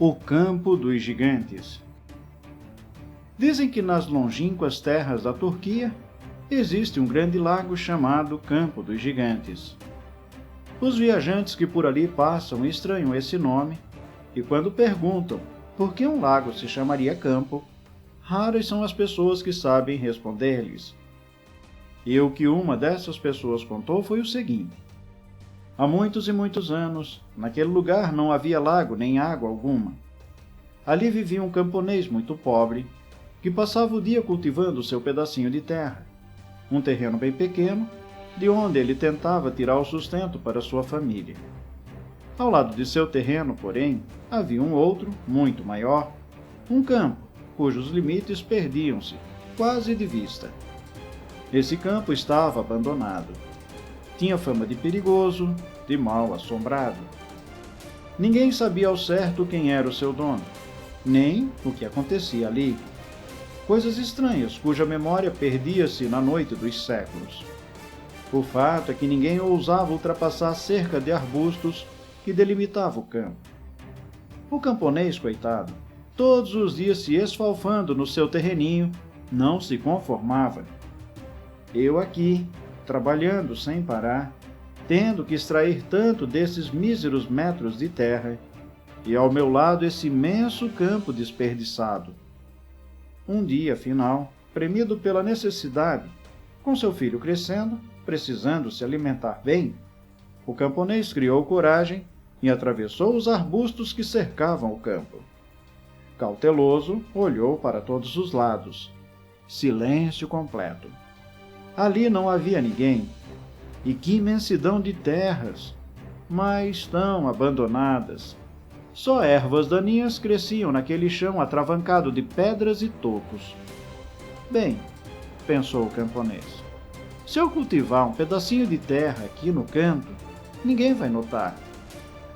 O Campo dos Gigantes. Dizem que nas longínquas terras da Turquia existe um grande lago chamado Campo dos Gigantes. Os viajantes que por ali passam estranham esse nome e quando perguntam por que um lago se chamaria campo, raras são as pessoas que sabem responder-lhes. E o que uma dessas pessoas contou foi o seguinte: há muitos e muitos anos, naquele lugar não havia lago nem água alguma. Ali vivia um camponês muito pobre, que passava o dia cultivando seu pedacinho de terra, um terreno bem pequeno, de onde ele tentava tirar o sustento para sua família. Ao lado de seu terreno, porém, havia um outro, muito maior, um campo, cujos limites perdiam-se, quase de vista. Esse campo estava abandonado. Tinha fama de perigoso, de mal assombrado. Ninguém sabia ao certo quem era o seu dono, nem o que acontecia ali. Coisas estranhas cuja memória perdia-se na noite dos séculos. O fato é que ninguém ousava ultrapassar a cerca de arbustos que delimitava o campo. O camponês, coitado, todos os dias se esfalfando no seu terreninho, não se conformava. Eu aqui, trabalhando sem parar, tendo que extrair tanto desses míseros metros de terra, e ao meu lado esse imenso campo desperdiçado. Um dia, afinal, premido pela necessidade, com seu filho crescendo, precisando se alimentar bem, o camponês criou coragem e atravessou os arbustos que cercavam o campo. Cauteloso, olhou para todos os lados. Silêncio completo. Ali não havia ninguém. E que imensidão de terras, mas tão abandonadas. Só ervas daninhas cresciam naquele chão atravancado de pedras e tocos. Bem, pensou o camponês, se eu cultivar um pedacinho de terra aqui no canto, ninguém vai notar.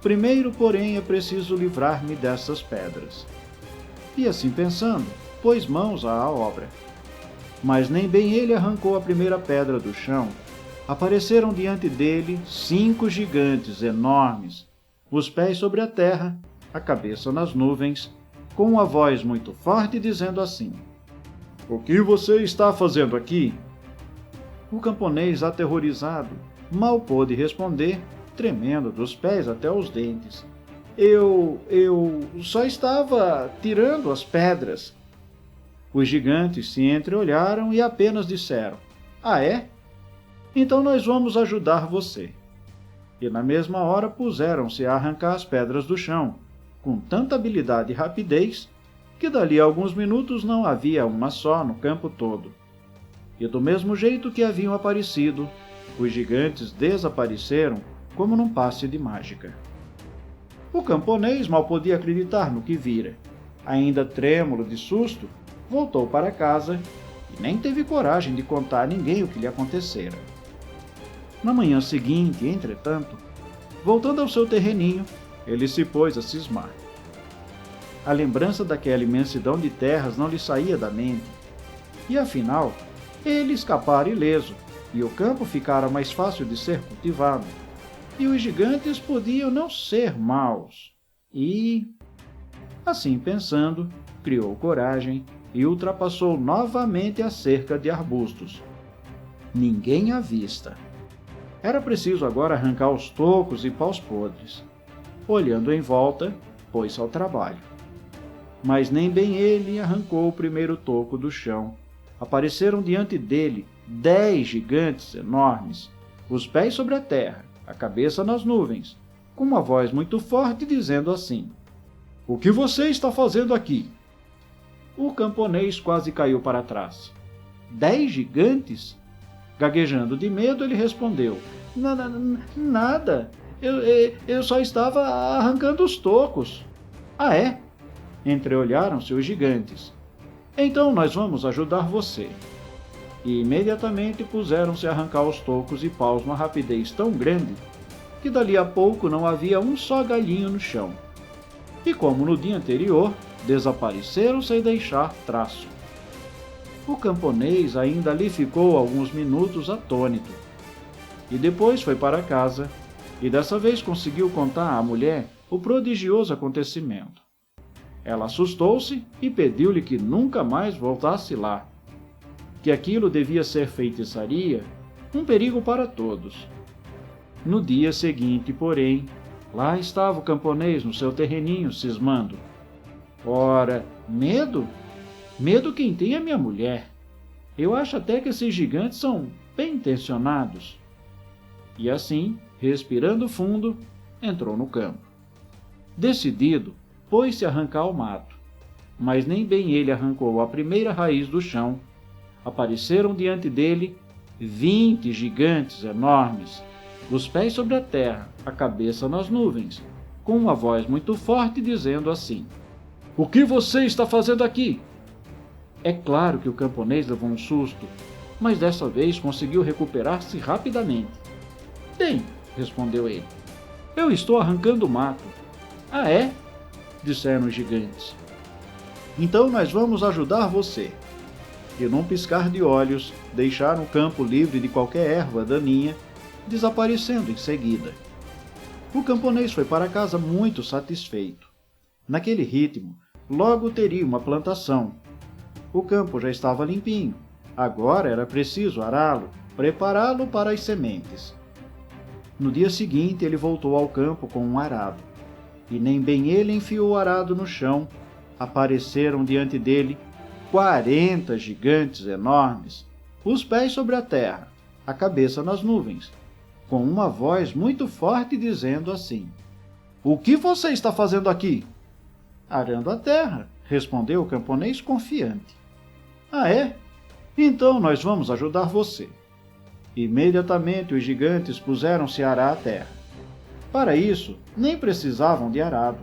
Primeiro, porém, é preciso livrar-me dessas pedras. E assim pensando, pôs mãos à obra. Mas nem bem ele arrancou a primeira pedra do chão, apareceram diante dele 5 gigantes enormes, os pés sobre a terra, a cabeça nas nuvens, com uma voz muito forte dizendo assim: "O que você está fazendo aqui?" O camponês, aterrorizado, mal pôde responder, tremendo dos pés até os dentes. Eu só estava tirando as pedras." Os gigantes se entreolharam e apenas disseram: "Ah, é? Então nós vamos ajudar você." E na mesma hora puseram-se a arrancar as pedras do chão, com tanta habilidade e rapidez, que dali a alguns minutos não havia uma só no campo todo. E do mesmo jeito que haviam aparecido, os gigantes desapareceram como num passe de mágica. O camponês mal podia acreditar no que vira. Ainda trêmulo de susto, voltou para casa e nem teve coragem de contar a ninguém o que lhe acontecera. Na manhã seguinte, entretanto, voltando ao seu terreninho, ele se pôs a cismar. A lembrança daquela imensidão de terras não lhe saía da mente. E afinal, ele escapara ileso, e o campo ficara mais fácil de ser cultivado. E os gigantes podiam não ser maus. E, assim pensando, criou coragem e ultrapassou novamente a cerca de arbustos. Ninguém à vista. Era preciso agora arrancar os tocos e paus podres. Olhando em volta, pôs-se ao trabalho. Mas nem bem ele arrancou o primeiro toco do chão. Apareceram diante dele 10 gigantes enormes, os pés sobre a terra, a cabeça nas nuvens, com uma voz muito forte dizendo assim: "O que você está fazendo aqui?" O camponês quase caiu para trás. 10 gigantes? Gaguejando de medo, ele respondeu: Nada. Eu só estava arrancando os tocos." "Ah, é?" Entreolharam-se os gigantes. "Então nós vamos ajudar você." E imediatamente puseram-se a arrancar os tocos e paus numa rapidez tão grande que dali a pouco não havia um só galhinho no chão. E como no dia anterior, desapareceram sem deixar traço. O camponês ainda ali ficou alguns minutos atônito. E depois foi para casa, e dessa vez conseguiu contar à mulher o prodigioso acontecimento. Ela assustou-se e pediu-lhe que nunca mais voltasse lá, que aquilo devia ser feitiçaria, um perigo para todos. No dia seguinte, porém, lá estava o camponês no seu terreninho cismando. Ora, medo? Medo quem tem é minha mulher. Eu acho até que esses gigantes são bem intencionados. E assim, respirando fundo, entrou no campo. Decidido, pôs-se a arrancar o mato, mas nem bem ele arrancou a primeira raiz do chão, apareceram diante dele 20 gigantes enormes, os pés sobre a terra, a cabeça nas nuvens, com uma voz muito forte dizendo assim: "O que você está fazendo aqui?" É claro que o camponês levou um susto, mas dessa vez conseguiu recuperar-se rapidamente. "Bem", respondeu ele, "eu estou arrancando o mato." "Ah, é?" disseram os gigantes. "Então nós vamos ajudar você." E num piscar de olhos, deixaram o campo livre de qualquer erva daninha, desaparecendo em seguida. O camponês foi para casa muito satisfeito. Naquele ritmo, logo teria uma plantação. O campo já estava limpinho. Agora era preciso ará-lo, prepará-lo para as sementes. No dia seguinte, ele voltou ao campo com um arado. E nem bem ele enfiou o arado no chão, apareceram diante dele 40 gigantes enormes, os pés sobre a terra, a cabeça nas nuvens, com uma voz muito forte dizendo assim: "O que você está fazendo aqui?" "Arando a terra", respondeu o camponês confiante. "Ah, é? Então nós vamos ajudar você." Imediatamente os gigantes puseram-se a arar a terra. Para isso, nem precisavam de arado.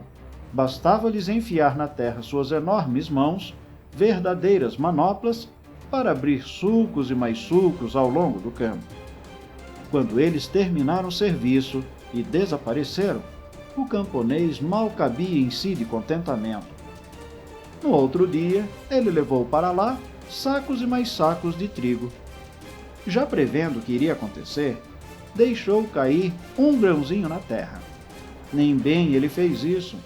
Bastava-lhes enfiar na terra suas enormes mãos, verdadeiras manoplas, para abrir sulcos e mais sulcos ao longo do campo. Quando eles terminaram o serviço e desapareceram, o camponês mal cabia em si de contentamento. No outro dia, ele levou para lá sacos e mais sacos de trigo. Já prevendo o que iria acontecer, deixou cair um grãozinho na terra. Nem bem ele fez isso,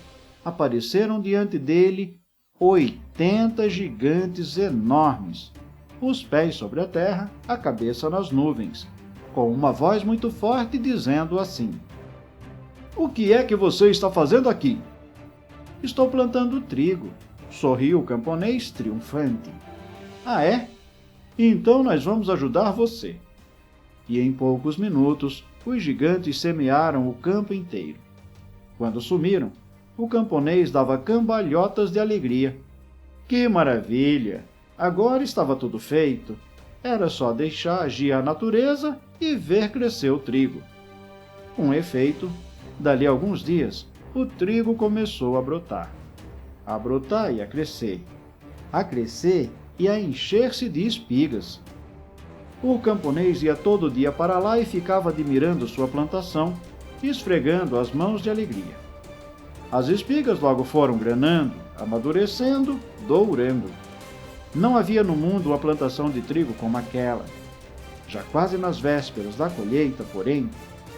apareceram diante dele 80 gigantes enormes, os pés sobre a terra, a cabeça nas nuvens, com uma voz muito forte dizendo assim: "O que é que você está fazendo aqui?" "Estou plantando trigo", sorriu o camponês triunfante. "Ah, é? Então nós vamos ajudar você." E em poucos minutos, os gigantes semearam o campo inteiro. Quando sumiram, o camponês dava cambalhotas de alegria. Que maravilha! Agora estava tudo feito. Era só deixar agir a natureza e ver crescer o trigo. Com efeito, dali a alguns dias, o trigo começou a brotar. A brotar e a crescer e a encher-se de espigas. O camponês ia todo dia para lá e ficava admirando sua plantação, esfregando as mãos de alegria. As espigas logo foram granando, amadurecendo, dourando. Não havia no mundo uma plantação de trigo como aquela. Já quase nas vésperas da colheita, porém,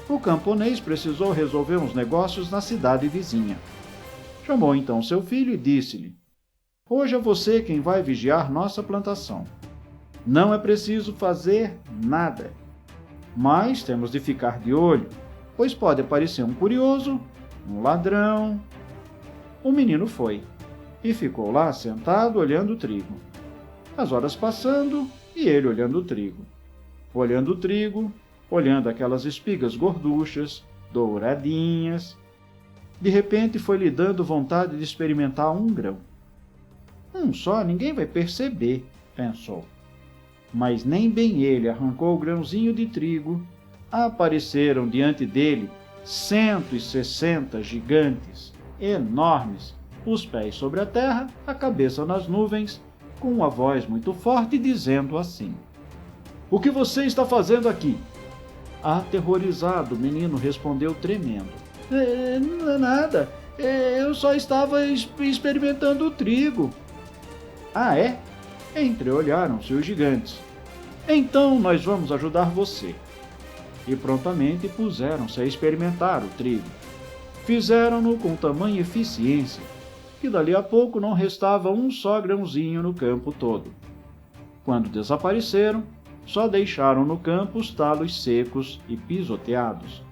o camponês precisou resolver uns negócios na cidade vizinha. Chamou então seu filho e disse-lhe: "Hoje é você quem vai vigiar nossa plantação. Não é preciso fazer nada, mas temos de ficar de olho, pois pode aparecer um curioso, um ladrão." O menino foi, e ficou lá sentado olhando o trigo. As horas passando, e ele olhando o trigo. Olhando o trigo, olhando aquelas espigas gorduchas, douradinhas. De repente foi-lhe dando vontade de experimentar um grão. "Um só ninguém vai perceber", pensou. Mas nem bem ele arrancou o grãozinho de trigo, apareceram diante dele 160 gigantes, enormes, os pés sobre a terra, a cabeça nas nuvens, com uma voz muito forte dizendo assim: "O que você está fazendo aqui?" Aterrorizado, o menino respondeu tremendo: Não é nada, eu só estava experimentando o trigo." "Ah, é?" Entreolharam-se os gigantes. "Então nós vamos ajudar você." E prontamente puseram-se a experimentar o trigo. Fizeram-no com tamanha eficiência, que dali a pouco não restava um só grãozinho no campo todo. Quando desapareceram, só deixaram no campo os talos secos e pisoteados.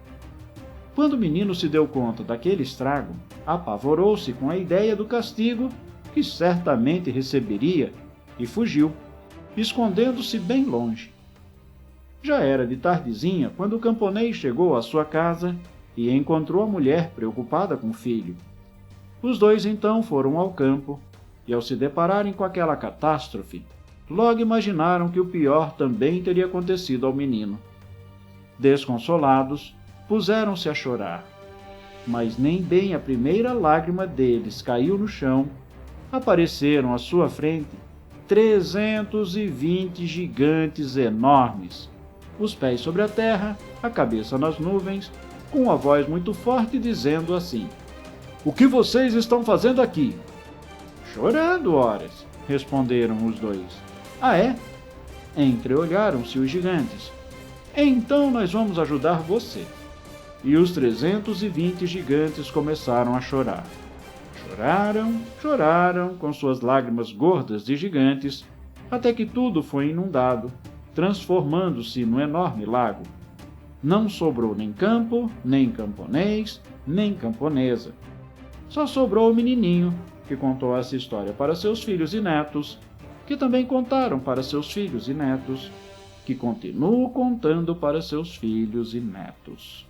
Quando o menino se deu conta daquele estrago, apavorou-se com a ideia do castigo que certamente receberia e fugiu, escondendo-se bem longe. Já era de tardezinha quando o camponês chegou à sua casa e encontrou a mulher preocupada com o filho. Os dois então foram ao campo e, ao se depararem com aquela catástrofe, logo imaginaram que o pior também teria acontecido ao menino. Desconsolados, puseram-se a chorar, mas nem bem a primeira lágrima deles caiu no chão, apareceram à sua frente 320 gigantes enormes, os pés sobre a terra, a cabeça nas nuvens, com uma voz muito forte dizendo assim: "O que vocês estão fazendo aqui?" "Chorando, horas", responderam os dois. "Ah, é?" Entreolharam-se os gigantes. "Então nós vamos ajudar você." E os 320 gigantes começaram a chorar. Choraram, choraram, com suas lágrimas gordas de gigantes, até que tudo foi inundado, transformando-se num enorme lago. Não sobrou nem campo, nem camponês, nem camponesa. Só sobrou o menininho, que contou essa história para seus filhos e netos, que também contaram para seus filhos e netos, que continuam contando para seus filhos e netos.